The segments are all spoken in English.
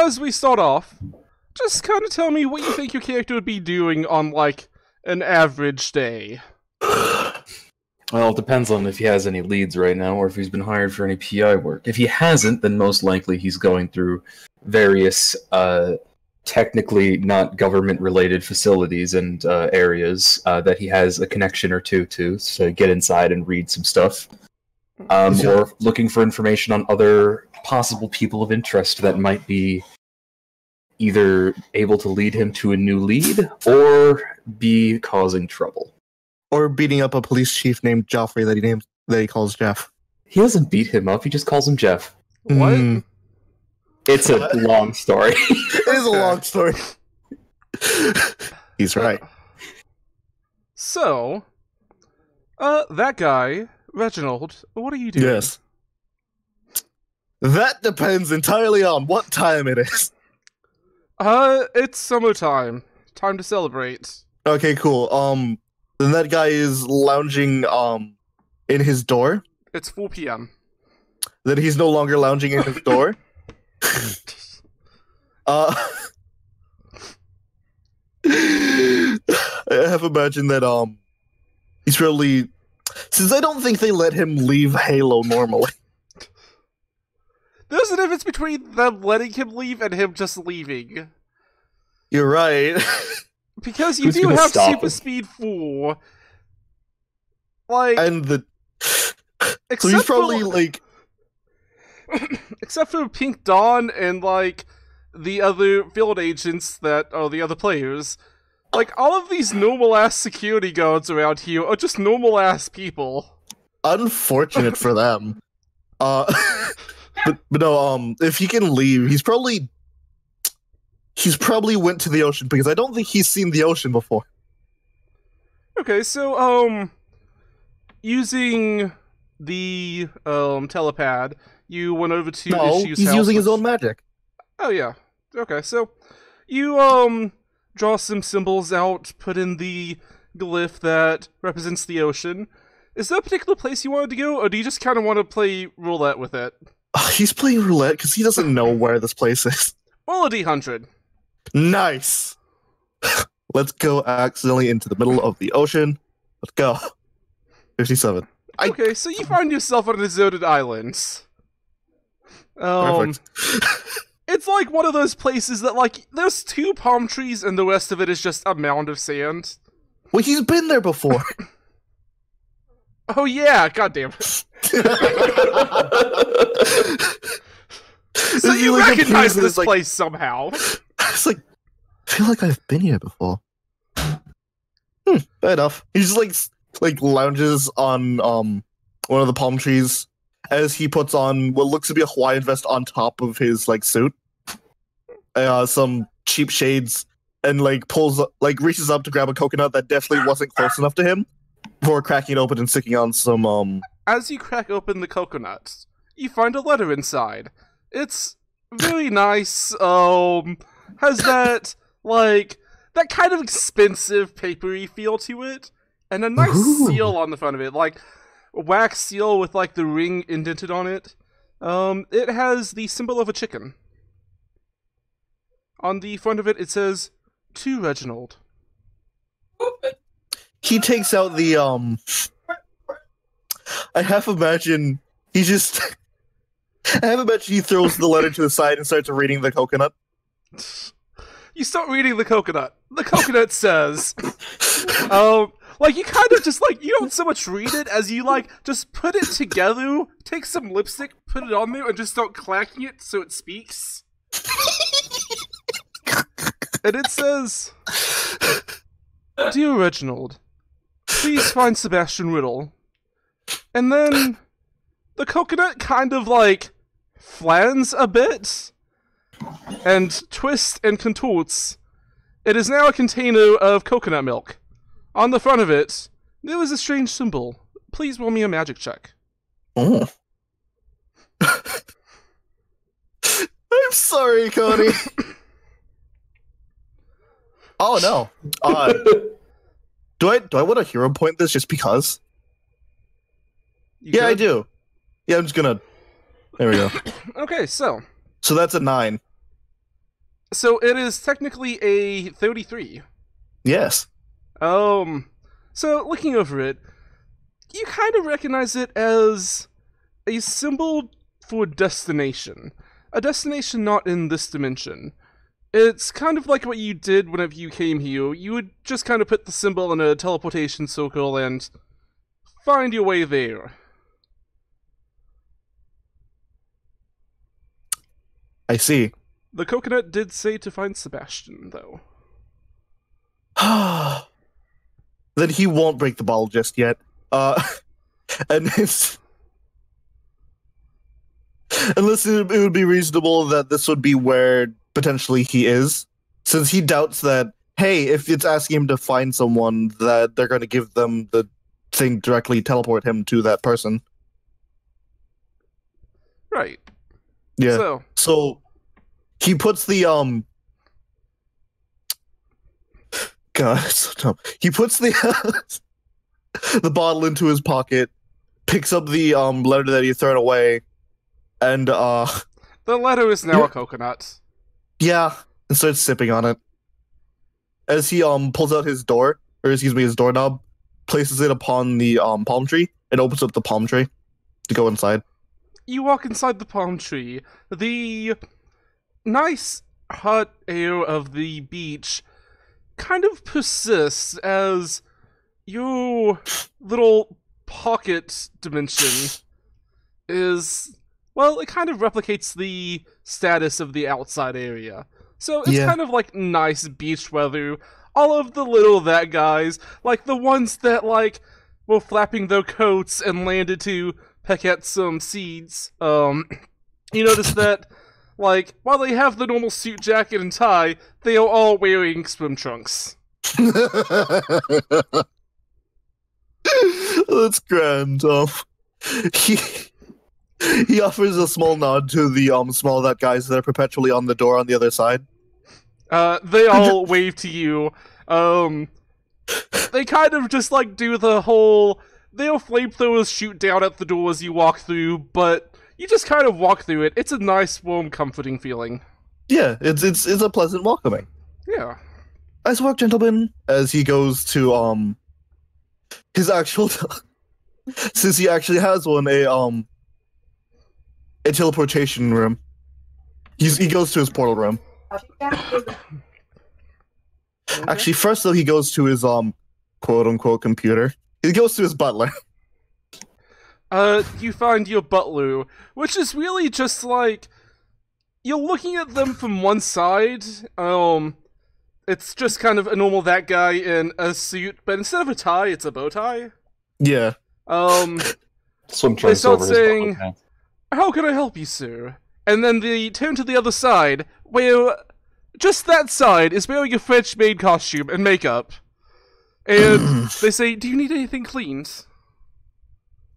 as we start off, just kind of tell me what you think your character would be doing on, like, an average day. Well, it depends on if he has any leads right now, or if he's been hired for any PI work. If he hasn't, then most likely he's going through various, technically not government-related facilities and areas that he has a connection or two to get inside and read some stuff. Or looking for information on other possible people of interest that might be either able to lead him to a new lead or be causing trouble. Or beating up a police chief named Joffrey that he calls Jeff. He doesn't beat him up, he just calls him Jeff. What? It's a long story. It is a long story. He's right. So, that guy, Reginald, what are you doing? Yes. That depends entirely on what time it is. It's summertime. Time to celebrate. Okay, cool. Then that guy is lounging, in his door. It's 4 p.m. Then he's no longer lounging in his door. I have imagined that, he's probably... Since I don't think they let him leave Halo normally. There's a difference between them letting him leave and him just leaving. You're right. Because you Who's do gonna have stop Super him? Speed 4. Like, And the... So except he's probably, for, like... except for Pink Dawn and, like, the other field agents that are the other players, like, all of these normal-ass security guards around here are just normal-ass people. Unfortunate for them. But no, if he can leave, he's probably went to the ocean, because I don't think he's seen the ocean before. Okay, so, using the, telepad, you went over to No, Issue's he's house, using his which- own magic. Oh, yeah. Okay, so you, draw some symbols out, put in the glyph that represents the ocean. Is there a particular place you wanted to go, or do you just kind of want to play roulette with it? He's playing roulette because he doesn't know where this place is. Roll a d100. Nice! Let's go accidentally into the middle of the ocean. Let's go. 57. Okay, so you find yourself on a deserted island. Perfect. It's like one of those places that, like, there's 2 palm trees and the rest of it is just a mound of sand. Well, he's been there before. Oh yeah, goddamn it. So Is he, you like, recognize appears this as, like- place somehow. It's like, I feel like I've been here before. Fair enough. He just like lounges on one of the palm trees as he puts on what looks to be a Hawaiian vest on top of his like suit, some cheap shades, and reaches up to grab a coconut that definitely wasn't close enough to him before cracking it open and sticking on some As you crack open the coconut, you find a letter inside. It's very nice, has that, like, that kind of expensive papery feel to it, and a nice Ooh. seal on the front of it, like, a wax seal with, like, the ring indented on it. It has the symbol of a chicken. On the front of it, it says, "To Reginald." He takes out the I half imagine he just I half imagine he throws the letter to the side and starts reading the coconut. You start reading the coconut. The coconut says, like, you kind of just, like, you don't so much read it as you, like, just put it together, take some lipstick, put it on there, and just start clacking it so it speaks. And it says, "Dear Reginald, please find Sebastian Riddle." And then the coconut kind of, like, flans a bit and twists and contorts. It is now a container of coconut milk. On the front of it, there is a strange symbol. Please roll me a magic check. Oh. I'm sorry, Cody. Oh no. Do I want to hero point this just because? You I good? do. Yeah, I'm just gonna. There we go. Okay, so So that's a 9. So it is technically a 33. Yes. So looking over it, you kind of recognize it as a symbol for destination. A destination not in this dimension. It's kind of like what you did whenever you came here. You would just kind of put the symbol in a teleportation circle and find your way there. I see. The coconut did say to find Sebastian, though. Then he won't break the bottle just yet. And it's... Unless it would be reasonable that this would be where potentially he is, since he doubts that, hey, if it's asking him to find someone, that they're going to give them the thing directly, teleport him to that person. Right. Yeah. So he puts the God, it's so dumb. He puts the the bottle into his pocket, picks up the letter that he thrown away, and the letter is now a coconut. Yeah, and starts sipping on it. As he pulls out his door, or excuse me, his doorknob, places it upon the palm tree, and opens up the palm tree to go inside. You walk inside the palm tree. The nice hot air of the beach kind of persists as your little pocket dimension is, well, it kind of replicates the status of the outside area. So it's kind of like nice beach weather. All of the little that guys, like the ones that like were flapping their coats and landed to peck at some seeds. You notice that, like, while they have the normal suit jacket and tie, they are all wearing swim trunks. That's grand. He offers a small nod to the small that guys that are perpetually on the door on the other side. They all wave to you. They kind of just like do the whole, their flamethrowers shoot down at the door as you walk through, but you just kind of walk through it. It's a nice, warm, comforting feeling. Yeah, it's a pleasant welcoming. Yeah. Nice work, gentlemen. As he goes to his actual since he actually has one, a teleportation room. He goes to his portal room. Okay. Actually, first though, he goes to his quote unquote computer. He goes to his butler. You find your butler, which is really just like, you're looking at them from one side. It's just kind of a normal that guy in a suit, but instead of a tie, it's a bow tie. Yeah. Swim They trunks start over his saying, butler pants. "How can I help you, sir?" And then they turn to the other side, where just that side is wearing a French maid costume and makeup. And they say, "Do you need anything cleaned?"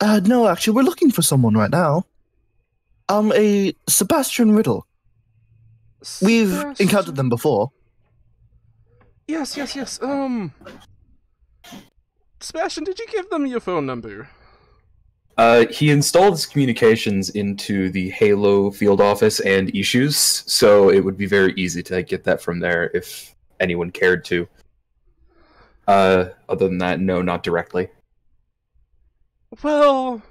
No, actually, we're looking for someone right now. A Sebastian Riddle. We've encountered them before. Yes. Sebastian, did you give them your phone number? He installed his communications into the Halo field office and issues, so it would be very easy to get that from there if anyone cared to. Other than that, no, not directly. Well,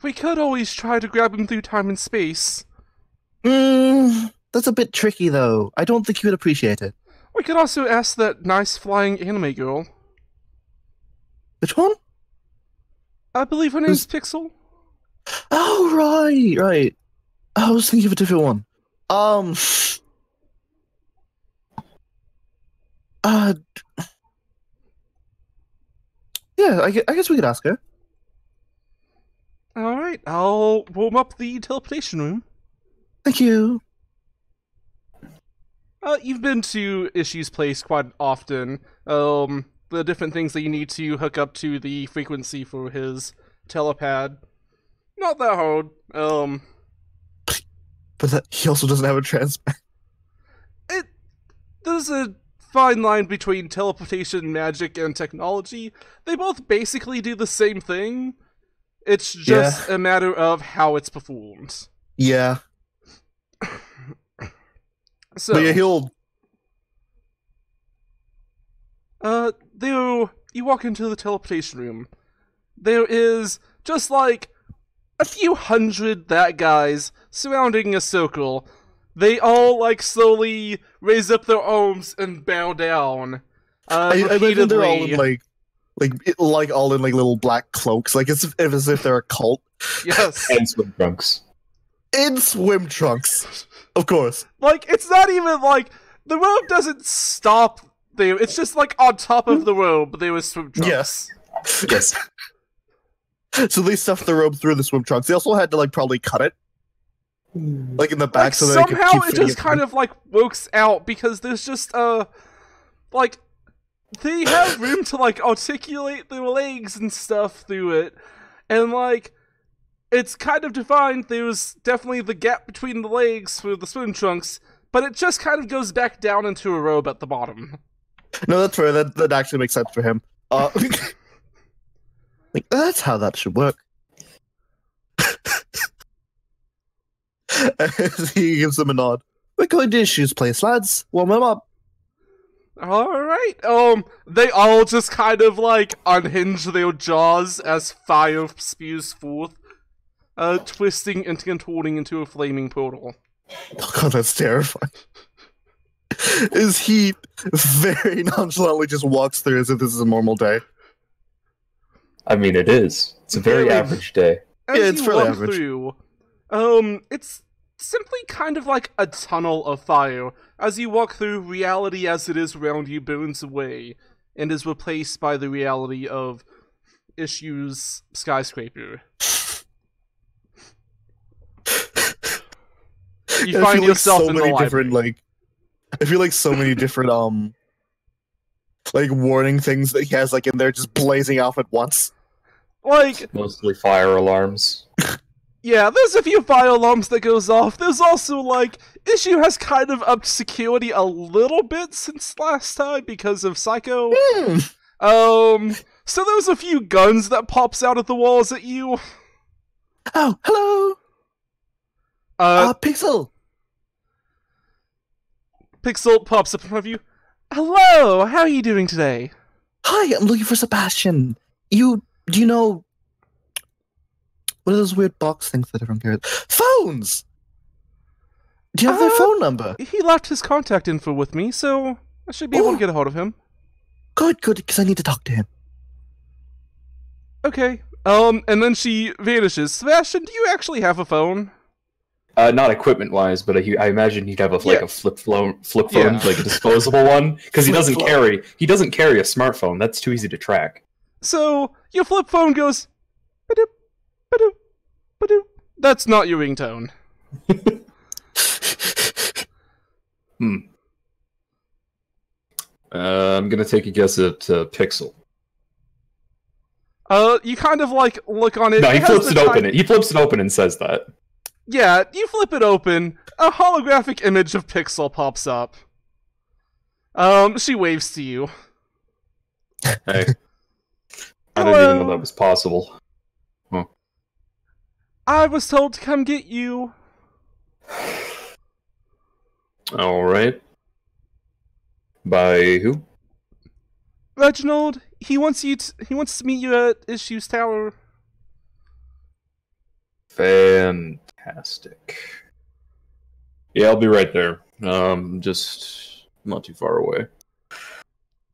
we could always try to grab him through time and space. That's a bit tricky, though. I don't think he would appreciate it. We could also ask that nice flying anime girl. Which one? I believe her name's Pixel. Oh, right. I was thinking of a different one. Yeah, I guess we could ask her. Alright, I'll warm up the teleportation room. Thank you. You've been to Ishii's place quite often. The different things that you need to hook up to the frequency for his telepad. Not that hard. But he also doesn't have a transmat. There's a fine line between teleportation, magic, and technology. They both basically do the same thing. It's just a matter of how it's performed. Yeah. So, But yeah, he'll. you walk into the teleportation room. There is just like a few hundred that guys surrounding a circle. They all like slowly raise up their arms and bow down. I imagine they're all in like all in like little black cloaks, like as if they're a cult. Yes. And swim trunks. In swim trunks, of course. Like, it's not even like the robe doesn't stop there. It's just like on top of the robe there is swim trunks. Yes. Yes. So they stuffed the robe through the swim trunks. They also had to like probably cut it, like in the back, Like, so that they could somehow keep it fitting just kind of like works out because there's just like they have room to like articulate their legs and stuff through it, and like it's kind of defined. There's definitely the gap between the legs for the swim trunks, but it just kind of goes back down into a robe at the bottom. No, that's fair. That actually makes sense for him. Like, that's how that should work. As he gives them a nod. We're going to Issues Place, lads. Warm them up. Alright, they all just kind of like unhinge their jaws as fire spews forth, twisting and contorting into a flaming portal. Oh god, that's terrifying. Is he very nonchalantly just walks through as if this is a normal day? I mean, it is. It's a very Very- average day. As Yeah, it's you fairly walk average. through, it's simply kind of like a tunnel of fire. As you walk through, reality as it is around you burns away and is replaced by the reality of Issues skyscraper. You I find feel like yourself so in the many library. different I feel like so many different like warning things that he has like in there just blazing off at once. Like, Mostly fire alarms. yeah, there's a few fire alarms that goes off. There's also, like, Issue has kind of upped security a little bit since last time because of Psycho. So there's a few guns that pops out of the walls at you. Oh, hello. Pixel. Pixel pops up in front of you. Hello, how are you doing today? Hi, I'm looking for Sebastian. Do you know what are those weird box things that everyone carries? Phones. Do you have their phone number? He left his contact info with me, so I should be able to get a hold of him. Good, because I need to talk to him. Okay. And then she vanishes. Sebastian, do you actually have a phone? Not equipment-wise, but I imagine he'd have Yeah. a flip phone, Yeah. like a disposable one, because he doesn't Flip carry a smartphone. That's too easy to track. So, your flip phone goes... Ba-doop, ba-doop, ba-doop. That's not your ringtone. I'm gonna take a guess at Pixel. You kind of, like, look on it. No, he has flips the it open. kind- He flips it open and says that. Yeah, you flip it open. A holographic image of Pixel pops up. She waves to you. Hey, I didn't even know that was possible. I was told to come get you. All right. By who? Reginald, he wants to meet you at Issues Tower. Fantastic. Yeah, I'll be right there. Just not too far away.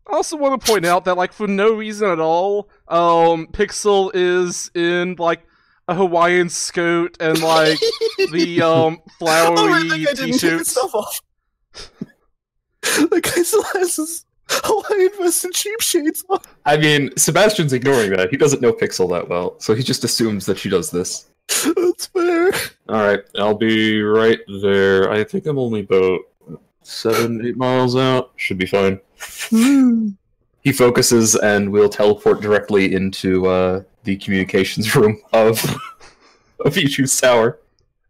I also want to point out that, like, for no reason at all, Pixel is in, like, a Hawaiian skirt and, like, the, flowery t-shirts. stuff off. The guy still has his Hawaiian vest and cheap shades on. I mean, Sebastian's ignoring that. He doesn't know Pixel that well, so he just assumes that she does this. That's fair. Alright, I'll be right there. I think I'm only about 7-8 miles out. Should be fine. He focuses and we'll teleport directly into the communications room of Issues Tower.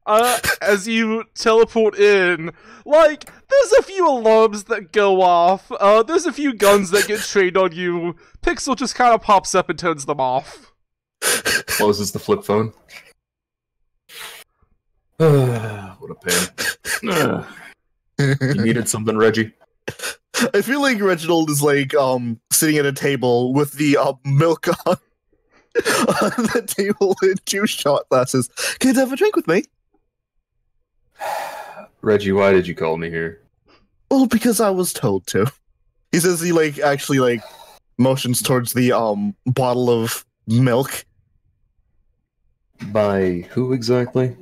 As you teleport in, like, there's a few alarms that go off, there's a few guns that get trained on you. Pixel just kind of pops up and turns them off. Closes the flip phone. What a pain. You needed something, Reggie? I feel like Reginald is like sitting at a table with the milk on the table and 2 shot glasses. Can you have a drink with me? Reggie, why did you call me here? Well, because I was told to. He says he actually motions towards the bottle of milk. By who exactly?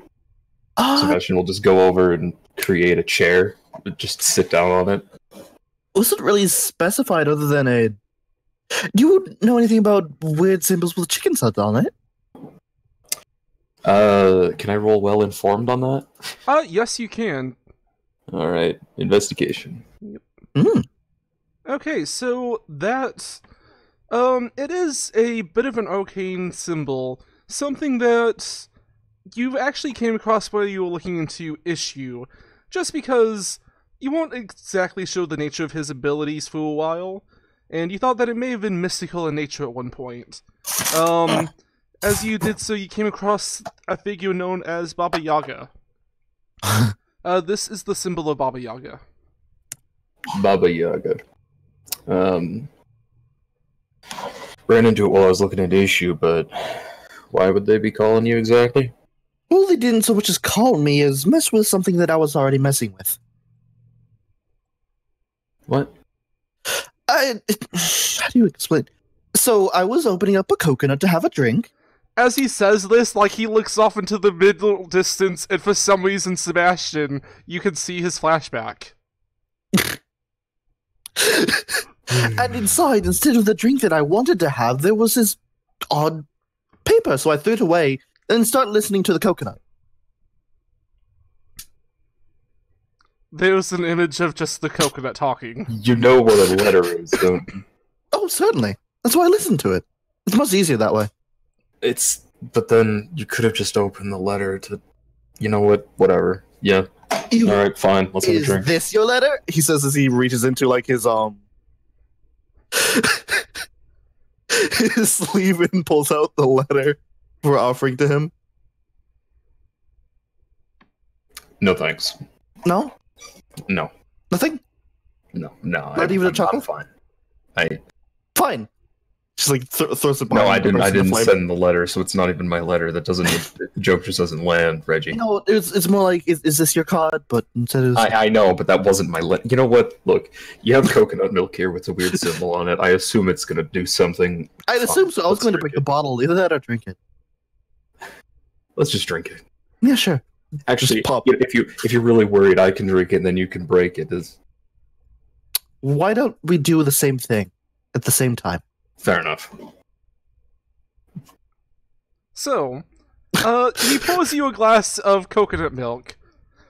Sebastian will just go over and create a chair, just sit down on it. Wasn't really specified other than a... Do you know anything about weird symbols with chickens on it? Can I roll well informed on that? Yes, you can. All right, investigation. Yep. Mm. Okay, so that, it is a bit of an arcane symbol, something that you actually came across while you were looking into Issue, just because you won't exactly show the nature of his abilities for a while, and you thought that it may have been mystical in nature at one point. As you did so, you came across a figure known as Baba Yaga. This is the symbol of Baba Yaga. Baba Yaga. Ran into it while I was looking at Issue, but why would they be calling you exactly? Well, they didn't so much as call me as mess with something that I was already messing with. What? How do you explain? So I was opening up a coconut to have a drink. As he says this, he looks off into the middle distance, and for some reason, Sebastian, you can see his flashback. And inside, instead of the drink that I wanted to have, there was this odd paper, so I threw it away and started listening to the coconut. There's an image of just the coconut talking. You know what a letter is, don't you? Oh, certainly. That's why I listened to it. It's much easier that way. But then you could have just opened the letter to, you know what, whatever. Yeah. Alright, fine, let's have a drink. Is this your letter? He says as he reaches into, his, his sleeve and pulls out the letter we're offering to him. No thanks. No? No. Nothing? No. Not even a chuckle? Fine. Fine. Just throws it No, behind. I didn't send the letter, so it's not even my letter. That doesn't. The joke just doesn't land, Reggie. No, it's more like, is this your card? But instead of... I know, but that wasn't my letter. You know what? Look, you have coconut milk here with a weird symbol on it. I assume it's gonna do something. I'd assume so. I was going to break the bottle. Either that or drink it. Let's just drink it. Yeah, sure. Actually, Just pop. if you're really worried, I can drink it, and then you can break it. Why don't we do the same thing at the same time? Fair enough. So, he pours you a glass of coconut milk.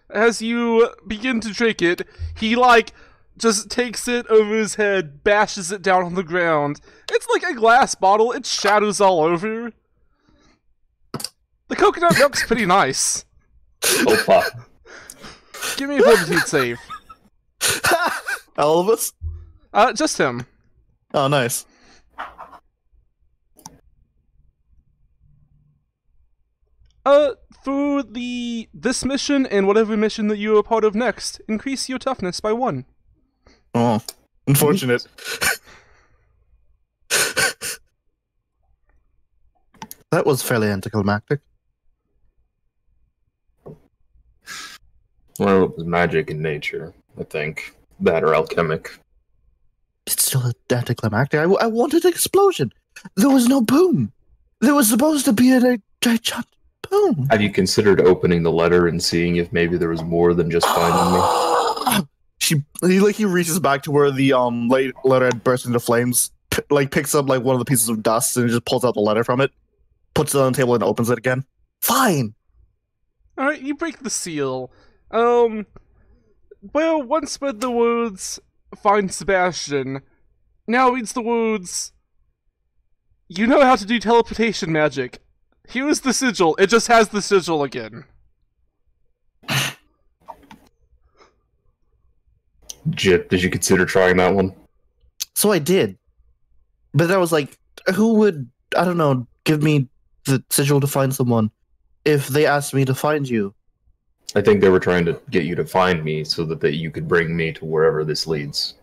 As you begin to drink it, he, just takes it over his head, bashes it down on the ground. It's like a glass bottle, it shatters all over. The coconut milk's pretty nice. Opa. Give me a fortitude save. All of us? Just him. Oh, nice. For this mission and whatever mission that you are part of next, increase your toughness by 1. Oh, unfortunate. That was fairly anticlimactic. Well, it was magic in nature, I think. That or alchemic. It's still anticlimactic. I wanted an explosion. There was no boom. There was supposed to be a giant boom. Have you considered opening the letter and seeing if maybe there was more than just finding me? He reaches back to where the letter had burst into flames. Picks up one of the pieces of dust and just pulls out the letter from it, puts it on the table and opens it again. Fine. All right, you break the seal. Well, once read the words, "Find Sebastian," now reads the words, "You know how to do teleportation magic. Here's the sigil." It just has the sigil again. Jip, did you consider trying that one? So I did. But I was like, who would, I don't know, give me the sigil to find someone if they asked me to find you? I think they were trying to get you to find me so that you could bring me to wherever this leads.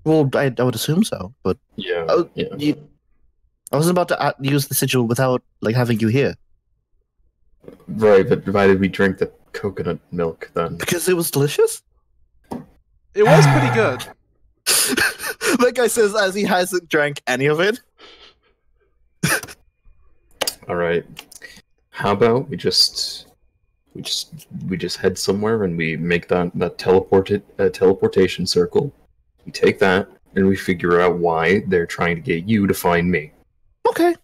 Well, I would assume so, but Yeah. I wasn't about to use the sigil without like having you here Right, but why did we drink the coconut milk then? because it was delicious. It was pretty good. That guy says as he hasn't drank any of it. All right. How about we just head somewhere and we make that teleportation circle. We take that and we figure out why they're trying to get you to find me. Okay.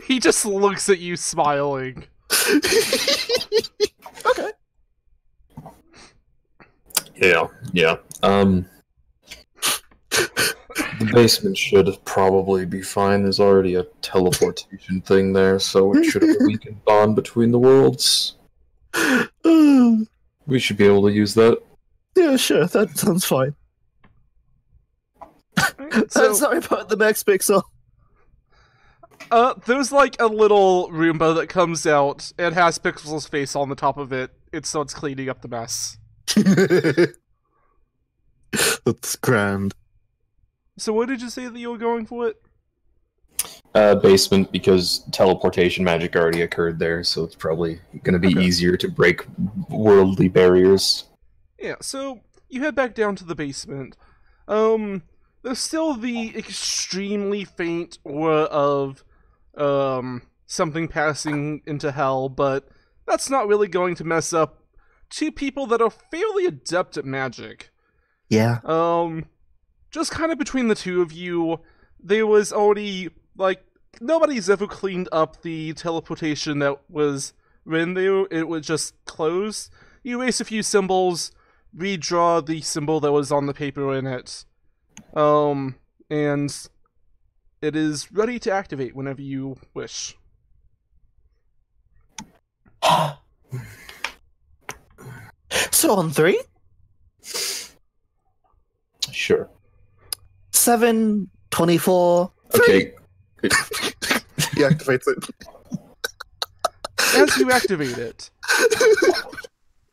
He just looks at you smiling. Okay. Yeah. The basement should probably be fine. There's already a teleportation thing there, so it should have a weakened bond between the worlds. We should be able to use that. Yeah, sure. That sounds fine. So, Sorry about the next pixel. there's like a little Roomba that comes out and has Pixel's face on the top of it. So it's cleaning up the mess. That's grand. So what did you say that you were going for it? Basement, because teleportation magic already occurred there, so it's probably going to be easier to break worldly barriers. Yeah, so you head back down to the basement. There's still the extremely faint aura of something passing into hell, but that's not really going to mess up two people that are fairly adept at magic. Yeah. Just kind of between the two of you, there was already, like, nobody's ever cleaned up the teleportation that was when it was just closed. You erase a few symbols, redraw the symbol that was on the paper in it, and it is ready to activate whenever you wish. So on 3, Sure. 7, 24. Okay. He activates it. As you activate it,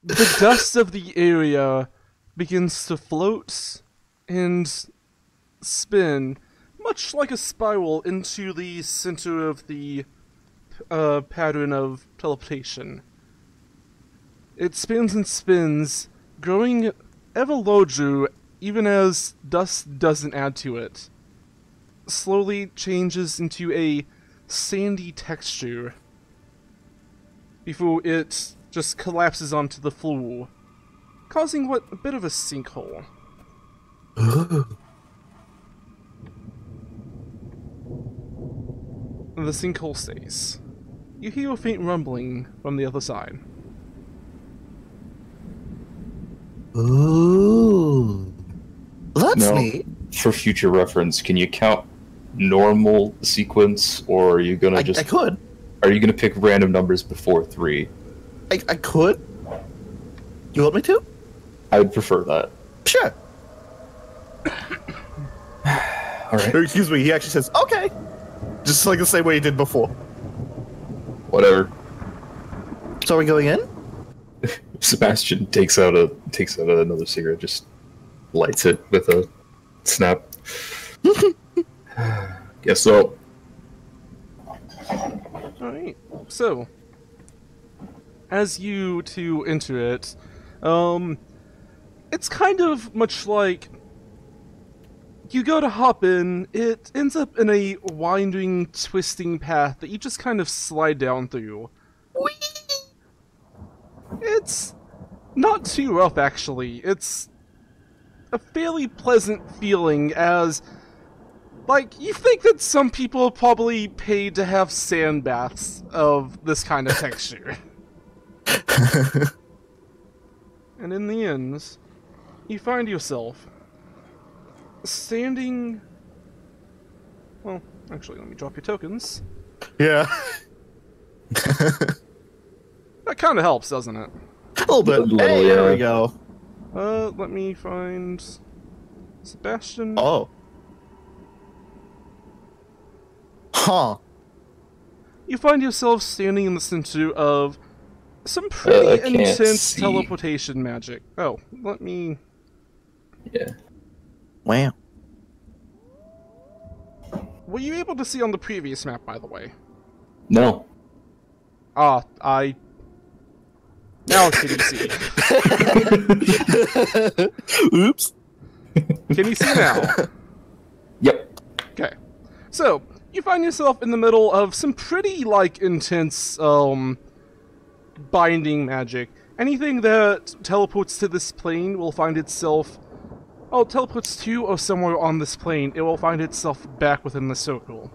the dust of the area begins to float and spin, much like a spiral, into the center of the pattern of teleportation. It spins and spins, growing ever larger even as dust doesn't add to it. Slowly changes into a sandy texture before it just collapses onto the floor, causing a bit of a sinkhole. The sinkhole stays. You hear a faint rumbling from the other side. Ooh. That's No. neat. For future reference, can you count normal sequence, or are you gonna I could. Are you gonna pick random numbers before 3? I could. You want me to? I would prefer that. Sure. All right. Or, excuse me, he actually says, okay. Just like the same way he did before. Whatever. So are we going in? Sebastian takes out another cigarette, just lights it with a snap. Guess so. Alright, so, as you two enter it, it's kind of much like you go to hop in, it ends up in a winding, twisting path that you just kind of slide down through. Whee! It's not too rough, actually. It's a fairly pleasant feeling, as, like, you think that some people are probably paid to have sand baths of this kind of texture. And in the end, you find yourself standing... Well, actually, let me drop your tokens. Yeah. That kind of helps, doesn't it? A little bit. A little, Hey, there yeah. we go. Let me find... Sebastian. Oh. Huh. You find yourself standing in the center of some pretty can't intense see. teleportation magic. Oh, let me... Yeah. Wow. Were you able to see on the previous map, by the way? No. Ah, Now can you see? Oops. Can you see now? Yep. Okay. So, you find yourself in the middle of some pretty, intense, binding magic. Anything that teleports to this plane will find itself... Oh, teleports to or somewhere on this plane, it will find itself back within the circle.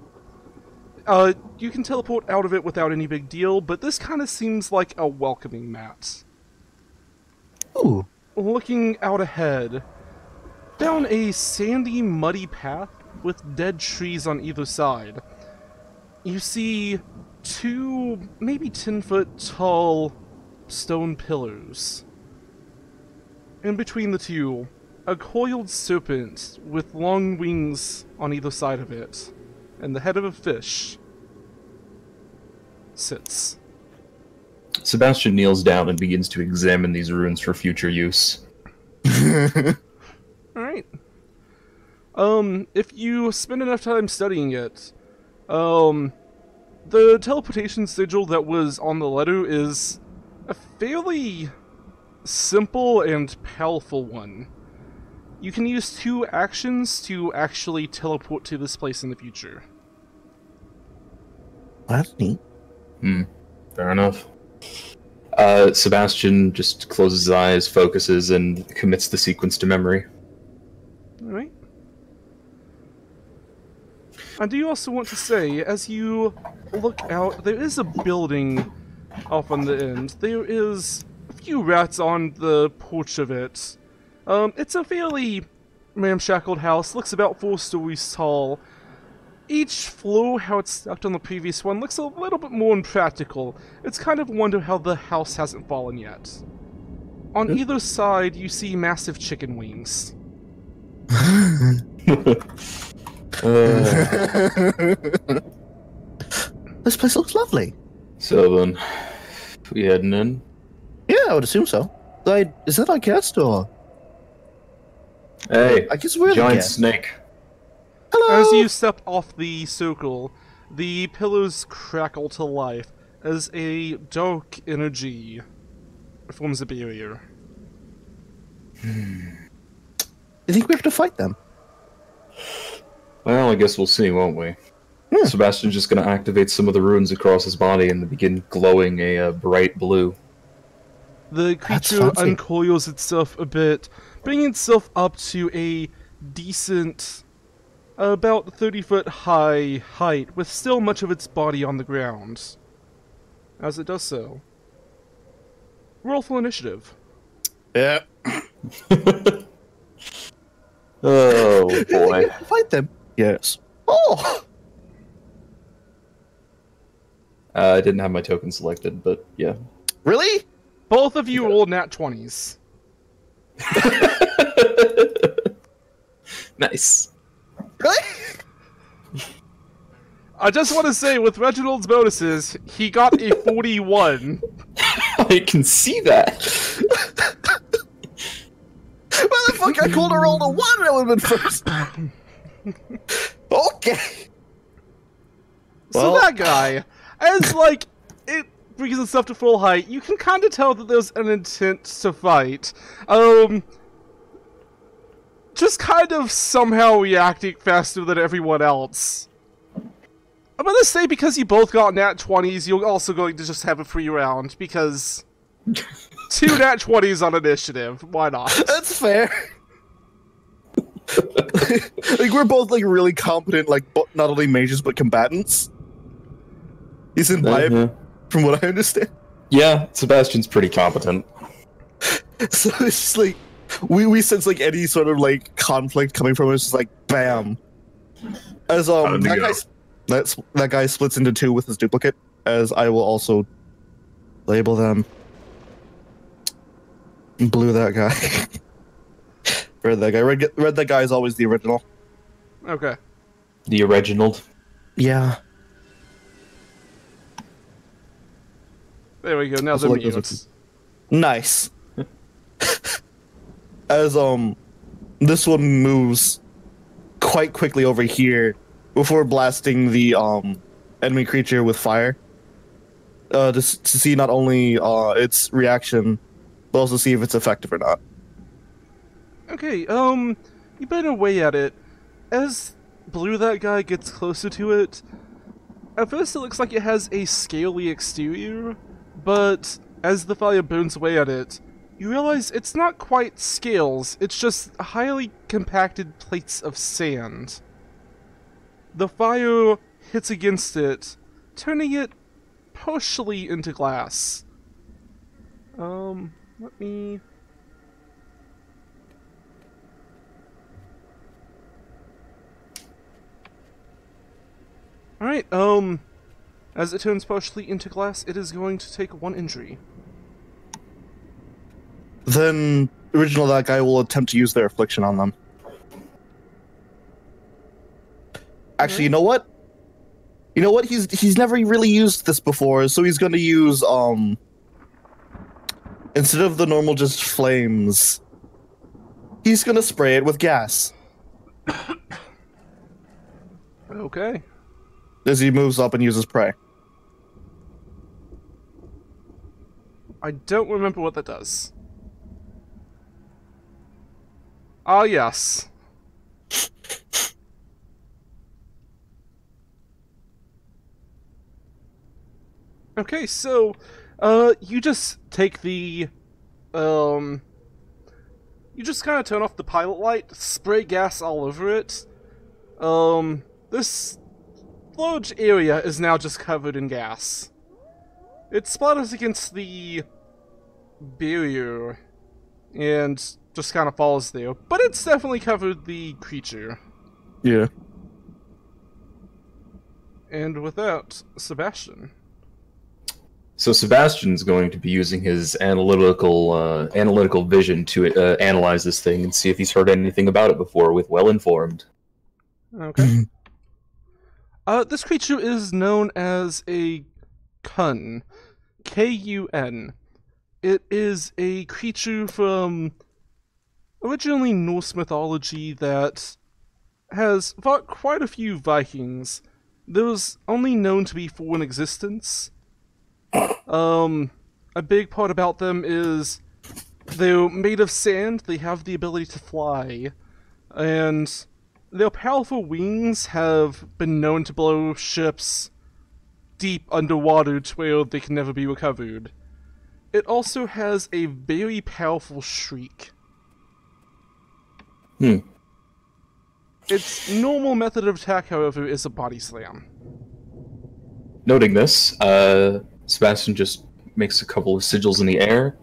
You can teleport out of it without any big deal, but this kind of seems like a welcoming mat. Ooh. Looking out ahead, down a sandy, muddy path with dead trees on either side, you see two, maybe 10-foot tall stone pillars. In between the two, a coiled serpent with long wings on either side of it, and the head of a fish sits. Sebastian kneels down and begins to examine these runes for future use. Alright. If you spend enough time studying it, the teleportation sigil that was on the letter is a fairly simple and powerful one. You can use 2 actions to actually teleport to this place in the future. That's neat. Fair enough. Sebastian just closes his eyes, focuses, and commits the sequence to memory. Alright. I do also want to say, as you look out, there is a building off on the end. There is a few rats on the porch of it. It's a fairly ramshackled house, looks about 4 stories tall. Each floor, how it's stacked on the previous one, looks a little bit more impractical. It's kind of a wonder how the house hasn't fallen yet. On either side, you see massive chicken wings. This place looks lovely. So then, we heading in? Yeah, I would assume so. Is that our guest or? Hey, I guess we're the giant guest. snake. Hello. As you step off the circle, the pillars crackle to life as a dark energy forms a barrier. You think we have to fight them? Well, I guess we'll see, won't we? Yeah. Sebastian's just gonna activate some of the runes across his body and begin glowing a bright blue. The That's creature fancy. uncoils itself a bit, bringing itself up to a decent, about 30-foot high height, with still much of its body on the ground. As it does so, roll for initiative. Yeah. Oh boy. Fight them. Yes. Oh. I didn't have my token selected, but yeah. Really? Both of you rolled nat 20s. Nice. Really? I just want to say, with Reginald's bonuses, he got a 41. I can see that. Motherfucker, I could have rolled a 1, I would have been first. Okay. So Well- that guy, as it brings itself to full height, you can kind of tell that there's an intent to fight. Just kind of somehow reacting faster than everyone else. I'm gonna say because you both got nat 20s, you're also going to just have a free round, because 2 nat 20s on initiative, why not? That's fair. We're both really competent, not only mages but combatants. He's in vibe, from what I understand. Yeah, Sebastian's pretty competent. So it's just we sense any sort of conflict coming from us, just bam. As that guy splits into 2 with his duplicate, as I will also label them. Blue that guy. Red that guy. Red that guy is always the original. Okay. The original. Yeah. There we go. Now Also they're like those mute. Nice. As this one moves quite quickly over here before blasting the enemy creature with fire. To see not only its reaction, but also see if it's effective or not. Okay, you been away at it. As Blue that guy gets closer to it, at first it looks like it has a scaly exterior, but as the fire burns away at it, you realize it's not quite scales, it's just highly compacted plates of sand. The fire hits against it, turning it partially into glass. Let me... Alright, as it turns partially into glass, it is going to take 1 injury. Then original that guy will attempt to use their affliction on them. Actually, you know what? You know what? He's never really used this before, so he's gonna use instead of the normal just flames, he's gonna spray it with gas. Okay. As he moves up and uses prey. I don't remember what that does. Ah, yes. Okay, so, you just take the, you just kind of turn off the pilot light, spray gas all over it. This large area is now just covered in gas. It splatters against the barrier and just kind of falls there, but it's definitely covered the creature. Yeah. And with that, Sebastian. So Sebastian's going to be using his analytical vision to analyze this thing and see if he's heard anything about it before with well-informed. Okay. This creature is known as a Kun. Kun. It is a creature from originally Norse mythology that has fought quite a few Vikings. There was only known to be 4 in existence. A big part about them is they're made of sand, they have the ability to fly, and their powerful wings have been known to blow ships deep underwater to where they can never be recovered. It also has a very powerful shriek. Its normal method of attack, however, is a body slam. Noting this, Sebastian just makes a couple of sigils in the air,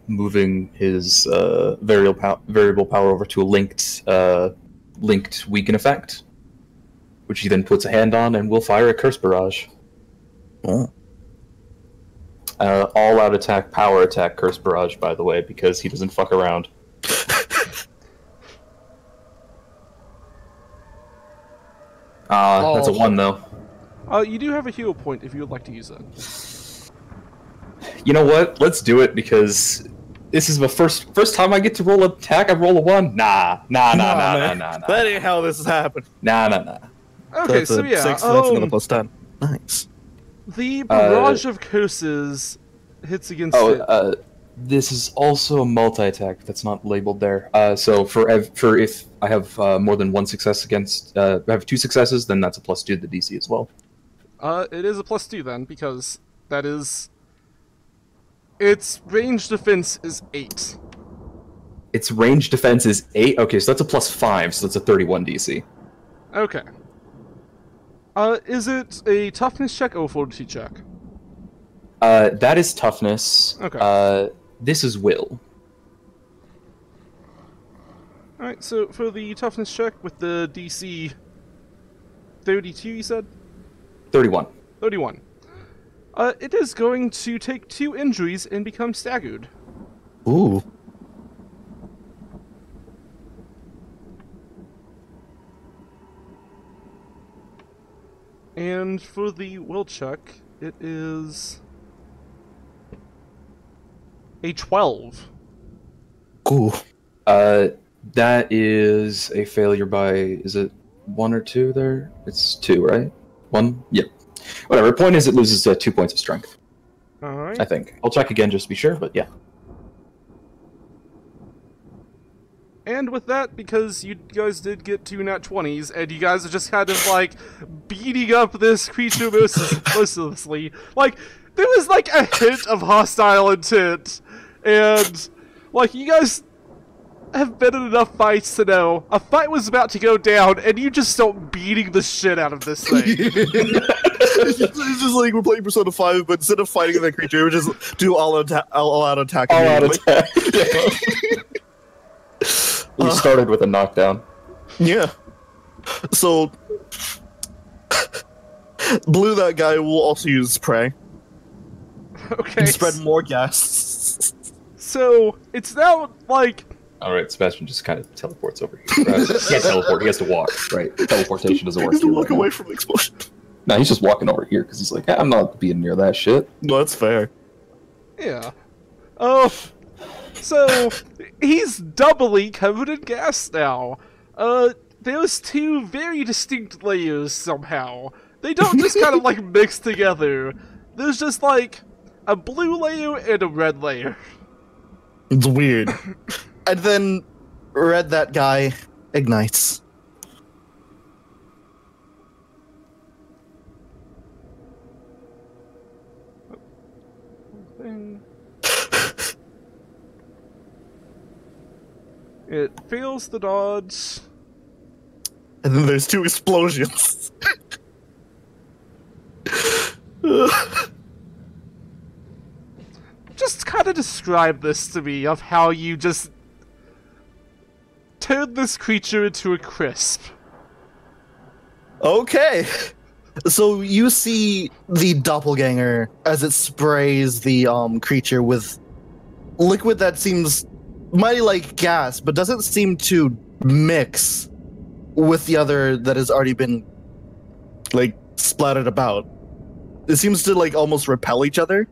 moving his variable power over to a linked weaken effect, which he then puts a hand on and will fire a curse barrage. Oh. All-out attack, power attack, curse barrage, by the way, because he doesn't fuck around. That's a 1 though. You do have a hero point if you would like to use it. You know what? Let's do it because this is the first time I get to roll an attack. I roll a 1. Nah. That ain't how this has happened. Nah. Okay, That's so a yeah, 6, that's another plus 10. Nice. the barrage of curses hits against it. This is also a multi-attack that's not labeled there. So for if I have more than 1 success against, I have 2 successes, then that's a +2 to the DC as well. It is a +2 then, because that is... Its range defense is 8. Its range defense is 8? Okay, so that's a +5, so that's a 31 DC. Okay. Is it a toughness check or a fortitude check? That is toughness. Okay. This is will. Alright, so for the toughness check with the DC 32, you said? 31. 31. It is going to take 2 injuries and become staggered. Ooh. And for the will check, it is A 12. Cool. That is a failure by, is it 1 or 2 there? It's 2, right? 1? Yep. Whatever. Point is, it loses 2 points of strength. Alright. I think. I'll check again just to be sure, but yeah. And with that, because you guys did get 2 nat 20s, and you guys are just kind of like beating up this creature mercilessly. Like, there was like a hint of hostile intent, and like you guys have been in enough fights to know a fight was about to go down, and you just start beating the shit out of this thing. It's just like we're playing Persona 5, but instead of fighting the creature, we just do all-out attack. All out immediately. attack. We started with a knockdown. Yeah. So, Blue, that guy, will also use spray Okay. and spread more gas. So it's now like Alright, Sebastian just kind of teleports over here. Right? He can't teleport, he has to walk, right? Teleportation doesn't He work has to here walk right away now. from the explosion. No, he's just walking over here because he's like, I'm not being near that shit. No, that's fair. yeah. Oh. So he's doubly covered in gas now. There's 2 very distinct layers somehow. They don't just kind of like mix together. There's just like a blue layer and a red layer. It's weird. And then Red, that guy, ignites. Thing. It fails the dodge. And then there's 2 explosions. Just kind of describe this to me of how you just turned this creature into a crisp. Okay. So you see the doppelganger as it sprays the creature with liquid that seems mighty like gas, but doesn't seem to mix with the other that has already been like splattered about. It seems to like almost repel each other.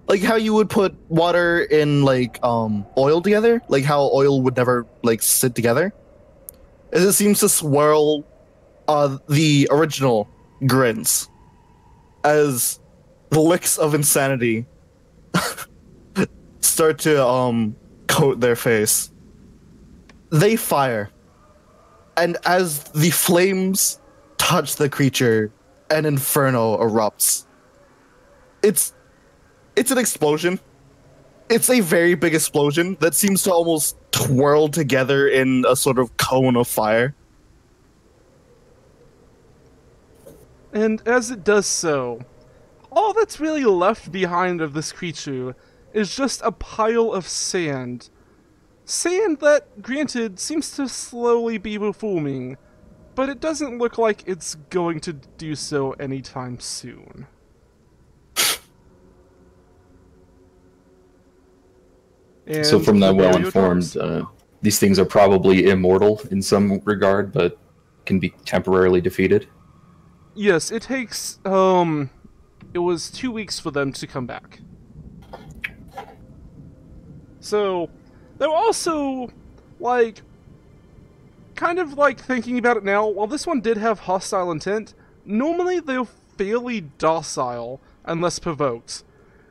Like how you would put water in like oil together, like how oil would never like sit together. As it seems to swirl the original grins as the licks of insanity start to coat their face. They fire, and as the flames touch the creature, an inferno erupts. It's an explosion. It's a very big explosion that seems to almost twirl together in a sort of cone of fire. And as it does so, all that's really left behind of this creature is just a pile of sand. Sand that, granted, seems to slowly be reforming, but it doesn't look like it's going to do so anytime soon. So from that the well-informed, these things are probably immortal in some regard, but can be temporarily defeated. Yes, it takes, it was 2 weeks for them to come back. So, they're also, like, kind of like thinking about it now, while this one did have hostile intent, normally they're fairly docile unless provoked.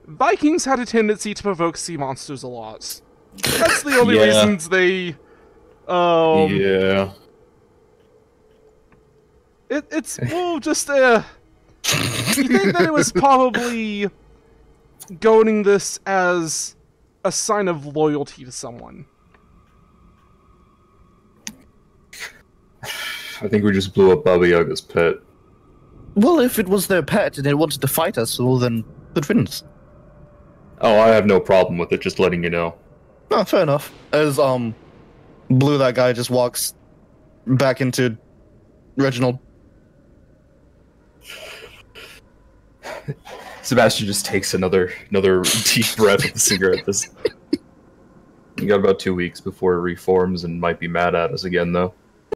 Vikings had a tendency to provoke sea monsters a lot. That's the only Yeah. reasons they, Yeah. It's more just you think that it was probably goading this as a sign of loyalty to someone. I think we just blew up Baba Yaga's pet. Well, if it was their pet and it wanted to fight us, well then, good riddance. Oh, I have no problem with it, just letting you know. Oh, fair enough. As, Blue, that guy, just walks back into Reginald. Sebastian just takes another deep breath of the cigarette. You got about 2 weeks before it reforms and might be mad at us again, though.